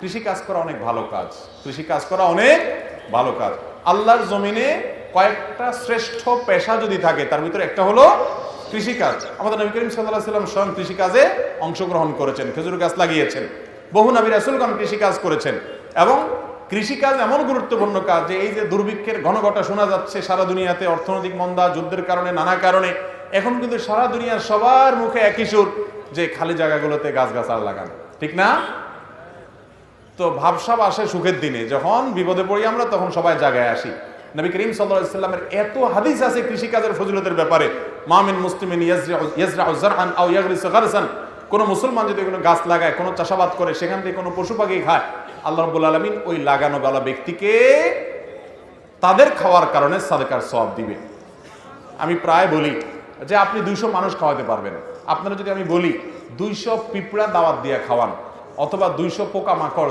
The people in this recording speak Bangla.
কৃষি কাজ করা অনেক ভালো কাজ। কৃষি কাজ করা অনেক ভালো কাজ। আল্লাহর জমিনে কয়েকটা শ্রেষ্ঠ পেশা যদি থাকে তার ভিতরে একটা হলো কৃষিকাজ। আমাদের নবী করিম সাল্লাল্লাহু আলাইহি ওয়াসাল্লাম স্বয়ং কৃষিকাজে অংশগ্রহণ করেছেন, খেজুর গাছ লাগিয়েছেন। বহু নবী রাসূলগণ কৃষিকাজ করেছেন এবং কৃষিকাজ এমন গুরুত্বপূর্ণ কাজ যে এই যে দুর্ভিক্ষের ঘনঘটা শোনা যাচ্ছে সারা দুনিয়াতে, অর্থনৈতিক মন্দা, যুদ্ধের কারণে, নানা কারণে, এখন কিন্তু সারা দুনিয়ার সবার মুখে একই সুর যে খালি জায়গাগুলোতে গাছগাছাল লাগানো, ঠিক না? তো ভাবসাব আসে সুখের দিনে, যখন বিপদে পড়ি আমরা তখন সবাই জায়গায় আসি। নবী করিম সাল্লাল্লাহু আলাইহি ওয়াসাল্লামের এত হাদিস আছে কৃষিকাজের ফজিলতের ব্যাপারে। মা মিন মুসলিমিন ইয়াজরাউ যারআন আও ইয়াগরিসু গারসান, কোন মুসলমান যদি কোনো গাছ লাগায়, কোনো চাষাবাদ করে, সেখান থেকে কোনো পশু পাখি খায়, আল্লাহ রাব্বুল আলামিন ওই লাগানো বালা ব্যক্তিকে তাদের খাওয়ার কারণে সাদকার সওয়াব দিবে। আমি প্রায় বলি যে আপনি 200 মানুষ খাওয়াতে পারবেন। আপনারা যদি আমি বলি 200 পিঁপড়া দাওয়াত দিয়ে খাওয়ান অথবা 200 পোকা মাকড়